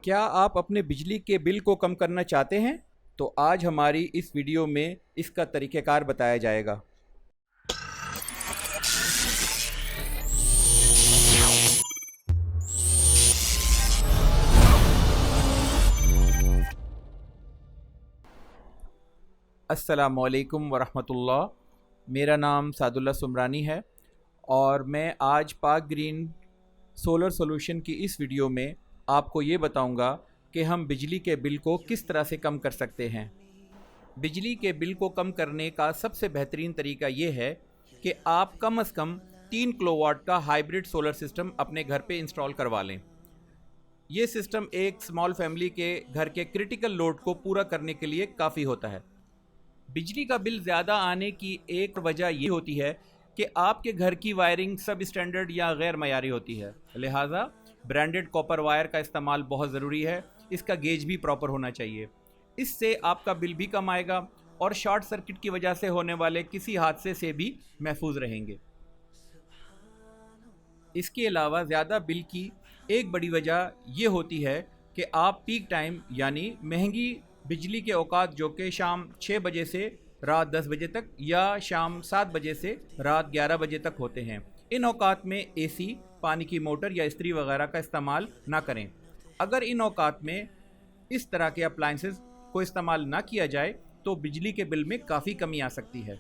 क्या आप अपने बिजली के बिल को कम करना चाहते हैं? तो आज हमारी इस वीडियो में इसका तरीक़ेकार बताया जाएगा। अस्सलामुअलैकुम वरहमतुल्लाह। मेरा नाम सादुल्ला सुमरानी है और मैं आज पाक ग्रीन सोलर सॉल्यूशन की इस वीडियो में आपको ये बताऊंगा कि हम बिजली के बिल को किस तरह से कम कर सकते हैं। बिजली के बिल को कम करने का सबसे बेहतरीन तरीका ये है कि आप कम से कम 3 किलोवाट का हाइब्रिड सोलर सिस्टम अपने घर पे इंस्टॉल करवा लें। ये सिस्टम एक स्मॉल फैमिली के घर के क्रिटिकल लोड को पूरा करने के लिए काफ़ी होता है। बिजली का बिल ज़्यादा आने की एक वजह ये होती है कि आपके घर की वायरिंग सब स्टैंडर्ड या गैर मयारी होती है, लिहाजा ब्रांडेड कॉपर वायर का इस्तेमाल बहुत ज़रूरी है। इसका गेज भी प्रॉपर होना चाहिए। इससे आपका बिल भी कम आएगा और शॉर्ट सर्किट की वजह से होने वाले किसी हादसे से भी महफूज रहेंगे। इसके अलावा ज़्यादा बिल की एक बड़ी वजह ये होती है कि आप पीक टाइम यानी महंगी बिजली के औकात जो कि शाम 6 बजे से रात 10 बजे तक या शाम 7 बजे से रात 11 बजे तक होते हैं, इन औकात में एसी, पानी की मोटर या इस्त्री वगैरह का इस्तेमाल ना करें। अगर इन औकात में इस तरह के अप्लाइंसेस को इस्तेमाल ना किया जाए तो बिजली के बिल में काफ़ी कमी आ सकती है।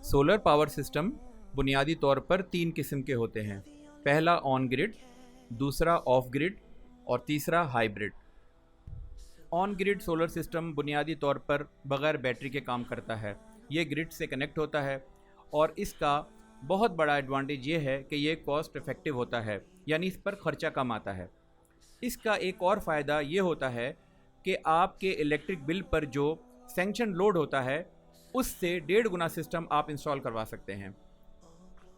सोलर पावर सिस्टम बुनियादी तौर पर 3 किस्म के होते हैं। पहला ऑन ग्रिड, दूसरा ऑफ ग्रिड और तीसरा hybrid. On grid solar system बुनियादी तौर पर बग़ैर बैटरी के काम करता है। ये ग्रिड से कनेक्ट होता है और इसका बहुत बड़ा एडवांटेज ये है कि ये कॉस्ट इफ़ेक्टिव होता है, यानी इस पर ख़र्चा कम आता है। इसका एक और फ़ायदा ये होता है कि आपके इलेक्ट्रिक बिल पर जो सैंक्शन लोड होता है उससे 1.5 गुना सिस्टम आप इंस्टॉल करवा सकते हैं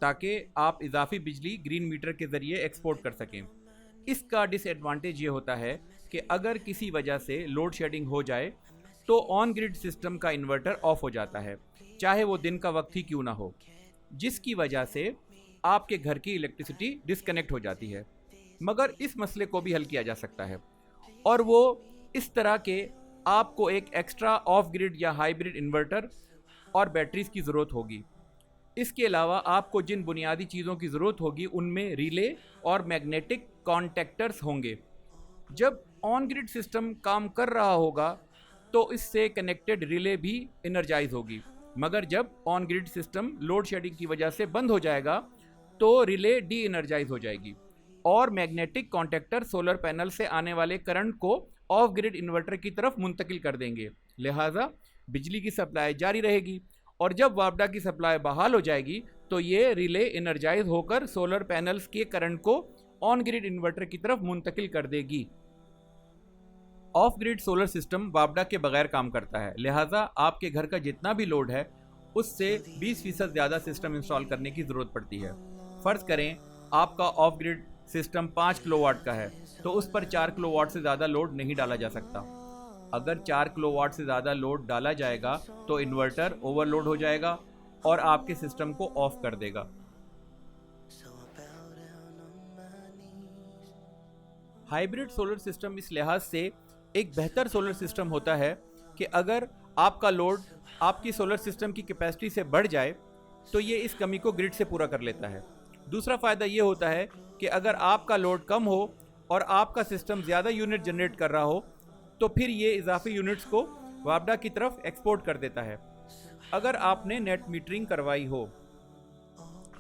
ताकि आप इजाफी बिजली ग्रीन मीटर के ज़रिए एक्सपोर्ट कर सकें। इसका डिसएडवांटेज ये होता है कि अगर किसी वजह से लोड शेडिंग हो जाए तो ऑन ग्रिड सिस्टम का इन्वर्टर ऑफ हो जाता है, चाहे वो दिन का वक्त ही क्यों ना हो, जिसकी वजह से आपके घर की इलेक्ट्रिसिटी डिस्कनेक्ट हो जाती है। मगर इस मसले को भी हल किया जा सकता है और वो इस तरह के आपको एक एक्स्ट्रा ऑफ ग्रिड या हाइब्रिड इन्वर्टर और बैटरीज की ज़रूरत होगी। इसके अलावा आपको जिन बुनियादी चीज़ों की ज़रूरत होगी उनमें रिले और मैग्नेटिक कॉन्टैक्टर्स होंगे। जब ऑन ग्रिड सिस्टम काम कर रहा होगा तो इससे कनेक्टेड रिले भी एनर्जाइज होगी, मगर जब on grid system load shedding की वजह से बंद हो जाएगा तो रिले डी एनर्जाइज हो जाएगी और मैग्नेटिक कॉन्टैक्टर सोलर पैनल से आने वाले करंट को ऑफ ग्रिड इन्वर्टर की तरफ मुंतकिल कर देंगे। लिहाजा बिजली की सप्लाई जारी रहेगी और जब वापडा की सप्लाई बहाल हो जाएगी तो ये रिले एनर्जाइज होकर सोलर पैनल्स के करंट को ऑन ग्रिड इन्वर्टर की तरफ मुंतकिल कर देगी। ऑफ ग्रिड सोलर सिस्टम वापडा के बगैर काम करता है, लिहाजा आपके घर का जितना भी लोड है उससे 20% ज़्यादा सिस्टम इंस्टॉल करने की ज़रूरत पड़ती है। फ़र्ज़ करें आपका ऑफ ग्रिड सिस्टम 5 किलोवाट का है तो उस पर 4 किलोवाट से ज़्यादा लोड नहीं डाला जा सकता। अगर 4 किलोवाट से ज़्यादा लोड डाला जाएगा तो इन्वर्टर ओवरलोड हो जाएगा और आपके सिस्टम को ऑफ कर देगा। हाइब्रिड सोलर सिस्टम इस लिहाज से एक बेहतर सोलर सिस्टम होता है कि अगर आपका लोड आपकी सोलर सिस्टम की कैपेसिटी से बढ़ जाए तो ये इस कमी को ग्रिड से पूरा कर लेता है। दूसरा फ़ायदा ये होता है कि अगर आपका लोड कम हो और आपका सिस्टम ज़्यादा यूनिट जनरेट कर रहा हो तो फिर ये इजाफी यूनिट्स को वापडा की तरफ एक्सपोर्ट कर देता है। अगर आपने नेट मीटरिंग करवाई हो,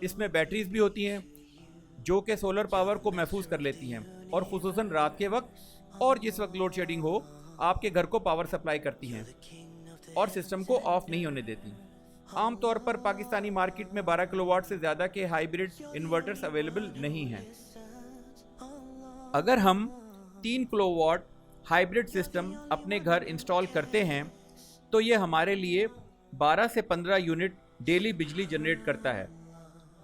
इसमें बैटरीज भी होती हैं जो कि सोलर पावर को महफूज कर लेती हैं और खुसूसन रात के वक्त और जिस वक्त लोड शेडिंग हो आपके घर को पावर सप्लाई करती हैं और सिस्टम को ऑफ नहीं होने देती। आमतौर पर पाकिस्तानी मार्केट में 12 किलोवाट से ज़्यादा के हाइब्रिड इन्वर्टर्स अवेलेबल नहीं हैं। अगर हम 3 किलोवाट हाइब्रिड सिस्टम अपने घर इंस्टॉल करते हैं तो ये हमारे लिए 12 से 15 यूनिट डेली बिजली जनरेट करता है।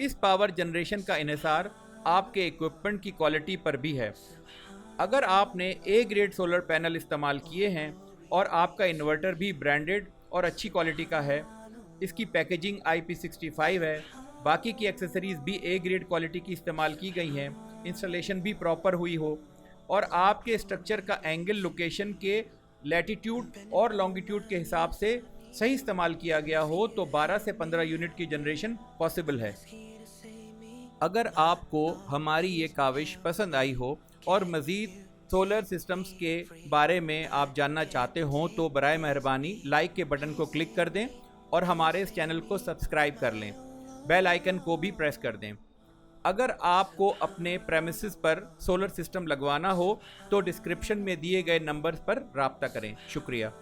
इस पावर जनरेशन का इन्हिसार आपके इक्विपमेंट की क्वालिटी पर भी है। अगर आपने ए ग्रेड सोलर पैनल इस्तेमाल किए हैं और आपका इन्वर्टर भी ब्रांडेड और अच्छी क्वालिटी का है, इसकी पैकेजिंग IP65 है, बाकी की एक्सेसरीज़ भी ए ग्रेड क्वालिटी की इस्तेमाल की गई हैं, इंस्टॉलेशन भी प्रॉपर हुई हो और आपके स्ट्रक्चर का एंगल लोकेशन के लैटिट्यूड और लॉन्गिट्यूड के हिसाब से सही इस्तेमाल किया गया हो तो 12 से 15 यूनिट की जनरेशन पॉसिबल है। अगर आपको हमारी ये काविश पसंद आई हो और मज़ीद सोलर सिस्टम्स के बारे में आप जानना चाहते हों तो बराए मेहरबानी लाइक के बटन को क्लिक कर दें और हमारे इस चैनल को सब्सक्राइब कर लें, बेल आइकन को भी प्रेस कर दें। अगर आपको अपने प्रेमिसेस पर सोलर सिस्टम लगवाना हो तो डिस्क्रिप्शन में दिए गए नंबर पर राब्ता करें। शुक्रिया।